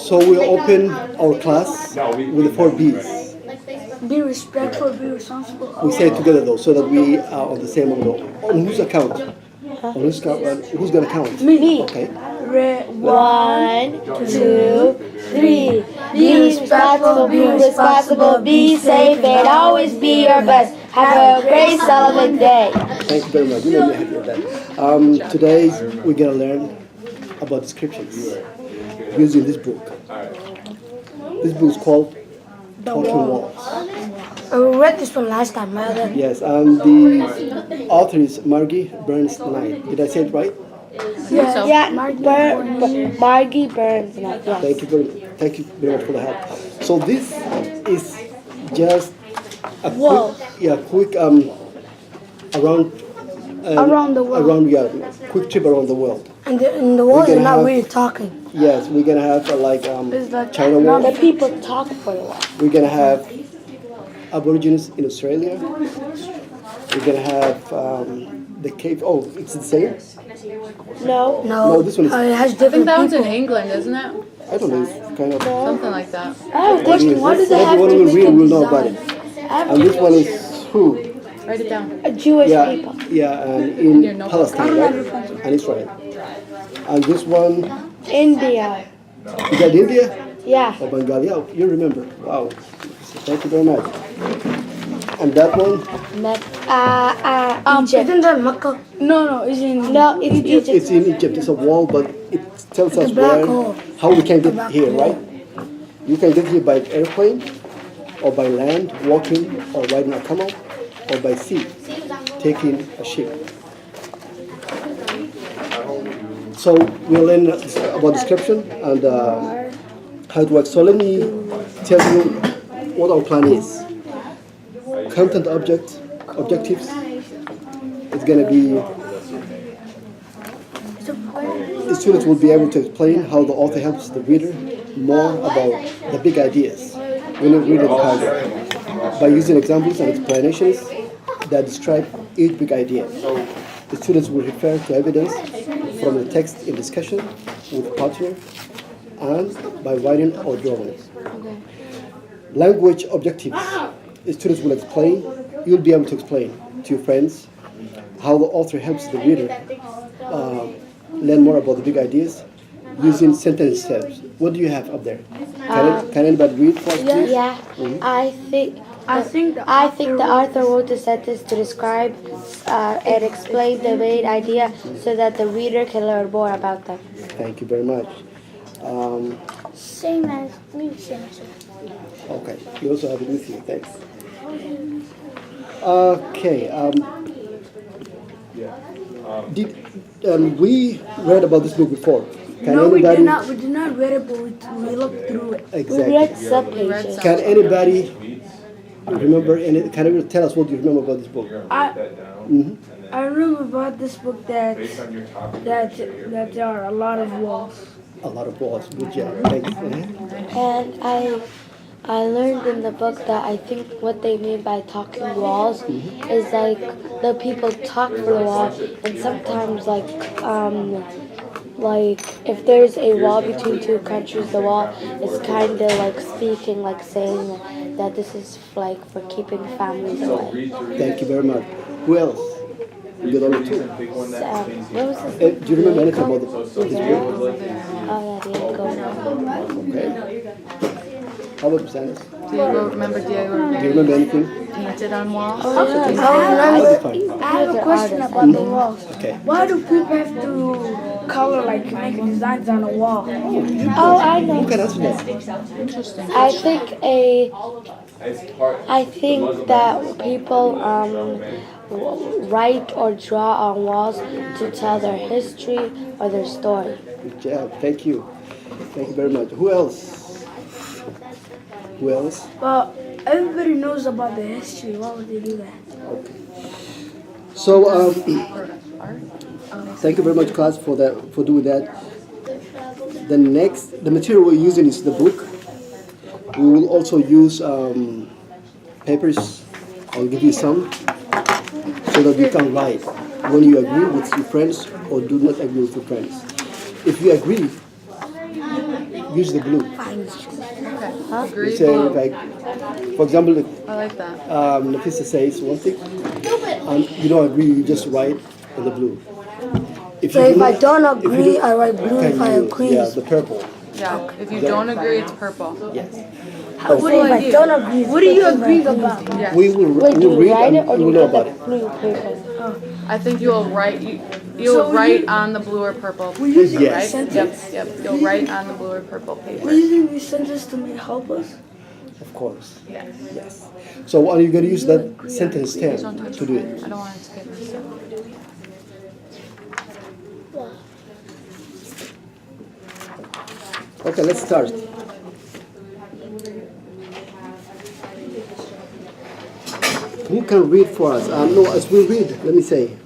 So we'll open our class with the four B's. Be respectful, be responsible. We say it together though, so that we are on the same level. On whose account? On whose account? Who's gonna count? Me. Okay. One, two, three. Be respectful, be responsible, be safe, and always be your best. Have a great Sullivan day. Thank you very much. You made me happy with that. Today we're gonna learn about descriptions using this book. This book is called Talking Walls. We read this one last time, right? Yes, the author is Margie Burns Knight. Did I say it right? Yeah, Margie Burns. Yes. Thank you very much for the help. So this is just a quick around Around the world. Quick trip around the world. And the world is not really talking. Yes, we're gonna have China Wall. The people talk for a while. We're gonna have Aborigines in Australia. We're gonna have the cave. Oh, it's the same. No. No, this one is. It has I think different that one's in people. England, isn't it? I don't know. It's kind of. Something like that. I have a question. What does it have Everyone to will make read a will know about it. design? And this one is who? Write it down. Jewish Yeah, people. yeah, and in Your notebook. Palestine, right? And Israel. And this one, India. is that India? Yeah. Or Bengali? Oh, you remember. Wow. Thank you very much. And that one, Egypt. Isn't that Mecca? No, it's in. No, it's Egypt. it's in Egypt. It's a wall, but it tells us black where, hole. how we can get here, right? You can get here by airplane, or by land, walking, or riding a camel, or by sea, taking a ship. So we'll learn about description and how it works. So let me tell you what our plan is. Content objectives. It's going to be, the students will be able to explain how the author helps the reader more about the big ideas when you read the content by using examples and explanations that describe each big idea. The students will refer to evidence from the text in discussion with partner and by writing or drawing. Language objectives. The students will explain, you'll be able to explain to your friends how the author helps the reader learn more about the big ideas using sentence steps. What do you have up there? Can anybody read for us, please? Yeah. I think the author wrote the sentence to describe and explain the main idea so that the reader can learn more about them. Thank you very much. Same as me. Okay, you also have it with you. Thanks. Okay. We read about this book before. Can No, we anybody? did not. We did not read it, but we looked through it. We Exactly. read some pages. Can anybody remember? Can you tell us what you remember about this book? I remember about this book that there are a lot of walls. A lot of walls. Good job. Thanks. And I learned in the book that I think what they mean by talking walls is like the people talk for the wall, and sometimes like if there's a wall between two countries, the wall is kind of like speaking, like saying that this is like for keeping families away. Thank you very much. Who else? You got only two. What was this? Do you remember anything about this book? Oh yeah, Diego. Okay. How about Sanis? Remember Diego Do you remember anything? painted on walls? I have a question about the walls. Okay. Why do people have to color, like make designs on a wall? Oh, I know. Who can answer that? I think that people write or draw on walls to tell their history or their story. Good job. Thank you. Thank you very much. Who else? Who else? Well, everybody knows about the history. Why would they do that? Okay. So, thank you very much, class, for doing that. The material we're using is the book. We will also use papers. I'll give you some so that you can write when you agree with your friends or do not agree with your friends. If you agree, use the blue. Okay. Agree. You say Blue. like, for example, I like that. Nafisa says one thing, and you don't agree, you just write in the blue. If So you if do- I don't if you agree, do- I write blue. then If I you- agree, yeah, it's- the purple. Yeah. If you don't agree, it's purple. Yes. so if I don't agree, what are you agreeing about? Yes. We will Wait, do we'll you read write it and or we do will you know get about the it. blue paper? I think you'll write. You'll write on the blue or purple. Yes. Right? Sentence. Yep. You'll write on the blue or purple paper. We're using these sentences to help us. Of course. Yes. Yes. So are you going to use that sentence Please 10 don't touch to do mine. it? I don't want it to get messed up. Okay, let's start. Who can read for us? No, as we read, let me say.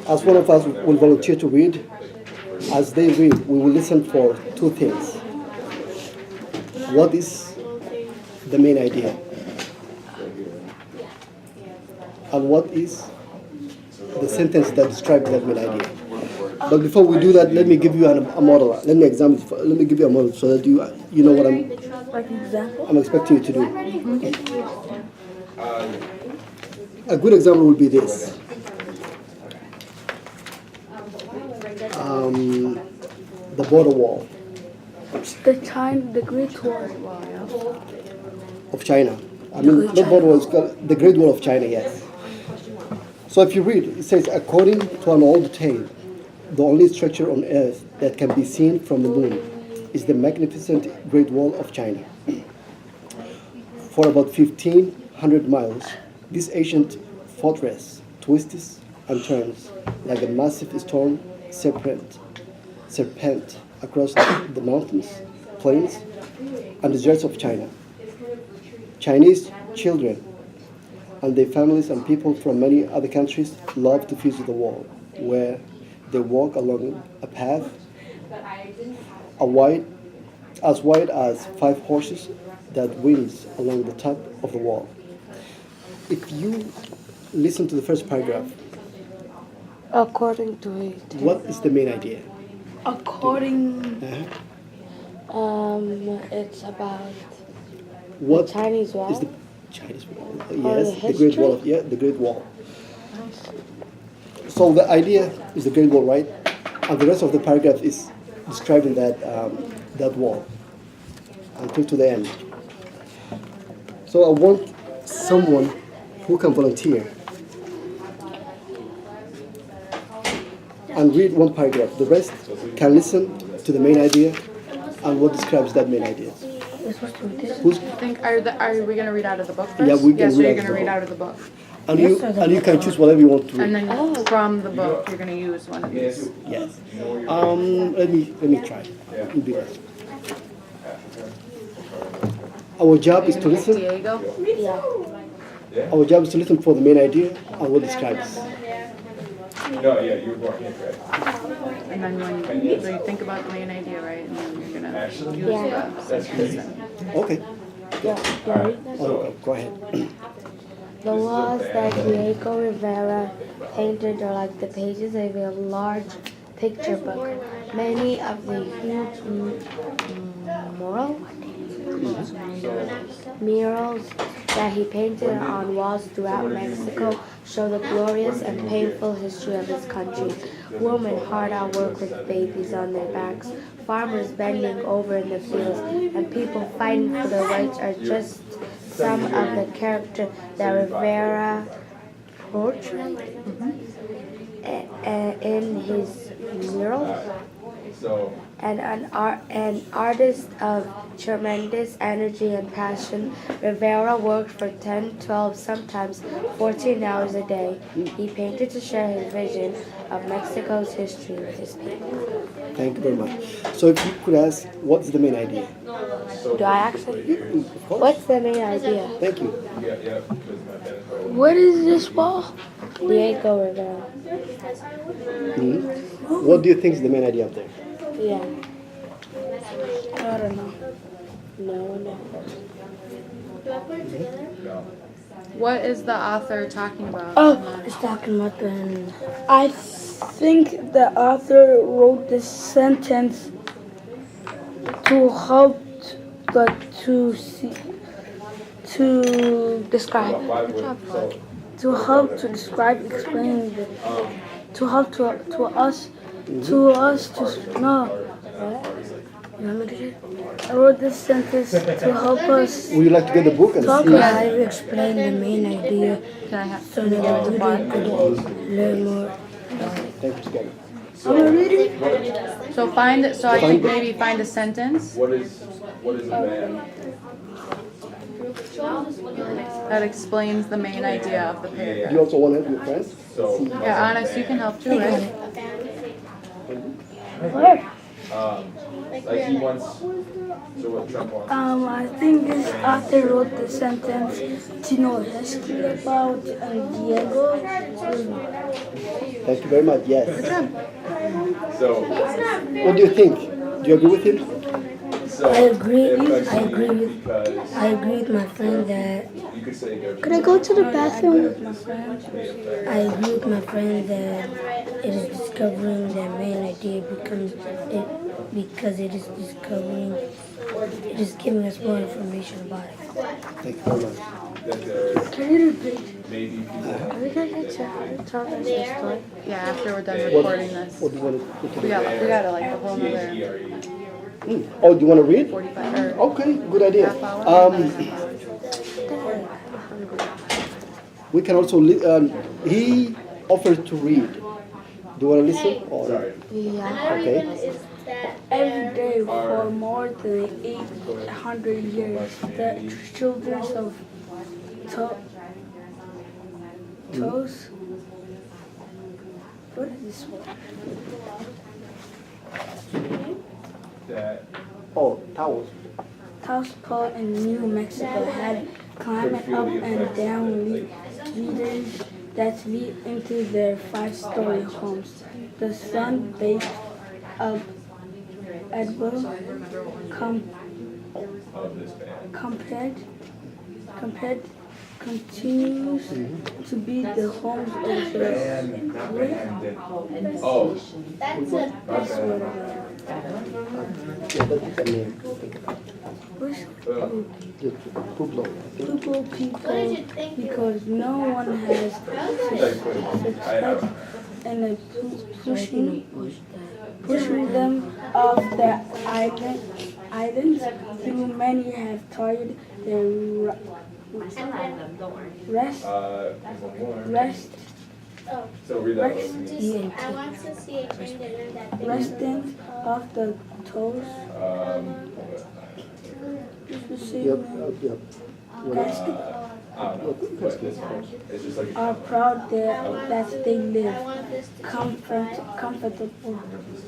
As one of us will volunteer to read, as they read, we will listen for two things. What is the main idea? And what is the sentence that describes that main idea? But before we do that, let me give you a model. Let me give you a model so that you know what Like an example. I'm expecting you to do. A good example would be this. The border wall The Great Wall. of China. I mean, not border wall, it's called the Great Wall of China, yes. So if you read, it says, according to an old tale, the only structure on earth that can be seen from the moon is the magnificent Great Wall of China. For about 1,500 miles, this ancient fortress twists and turns like a massive stone serpent across the mountains, plains, and deserts of China. Chinese children and their families and people from many other countries love to visit the wall, where they walk along a path as wide as 5 horses that winds along the top of the wall. If you listen to the first paragraph, According to it. what is the main idea? According, It's about What Chinese wall. is the Chinese wall? Or Yes, the the Great Wall. history? The Great Wall. So the idea is the Great Wall, right? And the rest of the paragraph is describing that wall until to the end. So I want someone who can volunteer and read one paragraph. The rest can listen to the main idea and what describes that main idea. Who's, I think. Are we gonna read out of the book first? Yeah, we can so read you're out of gonna the read book. out of the book, and you can choose whatever you want to and read. then from the book you're gonna use one of these. Yes. Let me try. It'll be nice. Our job is to listen. Diego. Yeah. Our job is to listen for the main idea and what describes. No, yeah, you were born, right. And then when you think about the main idea, right, and then you're gonna use Yeah. the sentence. Okay. Yeah. Oh, go ahead. The walls that Diego Rivera painted are like the pages of a large picture book. Many of the huge murals that he painted on walls throughout Mexico show the glorious and painful history of his country. Women hard at work with babies on their backs, farmers bending over in the fields, and people fighting for their rights are just some of the character that Rivera portrayed in his murals. So, And an artist of tremendous energy and passion, Rivera worked for 10, 12, sometimes 14 hours a day. He painted to share his vision of Mexico's history with his people. Thank you very much. So if you could ask, what's the main idea? Do I actually? Of course. What's the main idea? Thank you. yeah, because my pen is probably. what is this wall? Diego Rivera. What do you think is the main idea up there? Yeah. I don't know. No. No. What is the author talking about? Oh, it's talking about the. I think the author wrote this sentence to help to describe, Why would, so, to help to describe, explain, to help to us to know. You want me to do it? I wrote this sentence to help us Would you like to get the book and talk see? about it, explain the main idea, Can I have? so that the student could learn more. Thank you, together. So find. So I think maybe find a sentence what is a man? that explains the main idea of the Do paragraph. you also want to help your friends? So, Yeah, honest, you can help too, right? like he wants, so what Trump wants. I think this author wrote the sentence to know history about Diego. Thank you very much. Yes. So, What do you think? Do you agree with him? so. I agree. if I agree with. Because I agree with my friend that. you could say go. Could I go to the bathroom? I agree with my friend that it is discovering the main idea because it is discovering. It is giving us more information about it. Thank you very much. That there Can you repeat? maybe people have Are we gonna get to tell us the story? Yeah, after we're done recording this. What do you want to put to We the got like a whole nother THERE. Oh, do you want to read? 45 or Okay, good idea. half hour. We can also, he offered to read. Do you want to listen? Or? Sorry. Yeah. Okay. Every day for more than 800 years, the children of Tos. What is this one? That Oh, towels. Taupo in New Mexico had climbed up and down leaders that lead into their 5-story homes. The sun baked up edible of this band. compared continues to be the homes of the Not band. Oh. That's Okay. what Yeah, that's the name. Which The Pueblo. I think. people because no one has I have. and pushing them off the islands. Too many have tired their rest One more. rest So read that rest one. I want to see a train to learn that thing. resting off the toes. Yep. I don't know, but this one, it's just like. Are proud that they I live want this to comfortable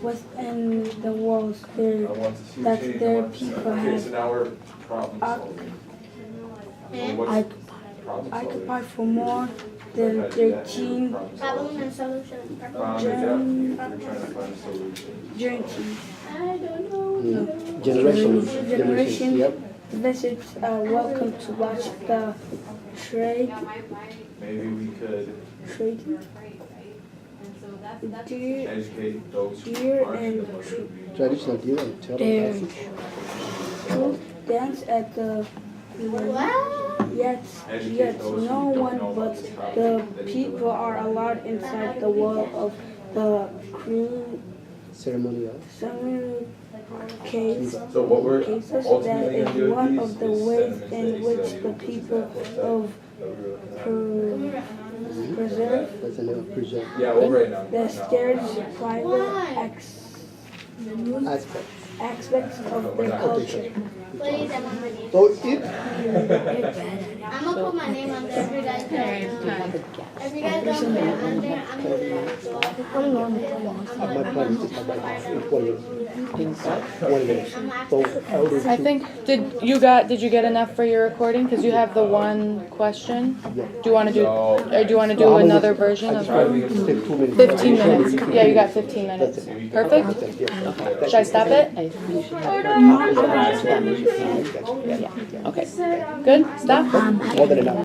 within the walls there I want to see that change. their people Okay, so have now we're problem solving. So what's problem solving? occupied for more than 13 problem and solution. Found it, yeah. You're trying to find a solution. journeys. I don't know. Generation. Yep. Visitors are welcome to watch the trade Maybe we could deer educate those who Deer aren't and the ones who we- Traditional deal and tell There. them. to dance at the What? yet no one but the people are allowed inside the wall of the cream Ceremonial. ceremony case. So what we're Cases that ultimately is gonna do one with of these the is ways send them in and which say, the people of preserve That's the name of preserve. Yeah, we'll write it down. the No. scarce private Aspect. aspects of their culture. Please, I want my name. So if I'm gonna put my name on there. If you guys don't know. If you guys don't put it on there, I'm gonna go. my plan is to come back in 20 minutes. 20 minutes. So I'll do I two. think did you get enough for your recording? Because you have the one question. Yeah. Do you want to do No. or do you want to No, do I'm gonna another just- version I of just try to it? take 2 minutes. 15 minutes. Yeah, you got 15 minutes. That's it. Perfect. Yeah. Should I stop it? Yeah. Okay. Good. Stop. More than enough.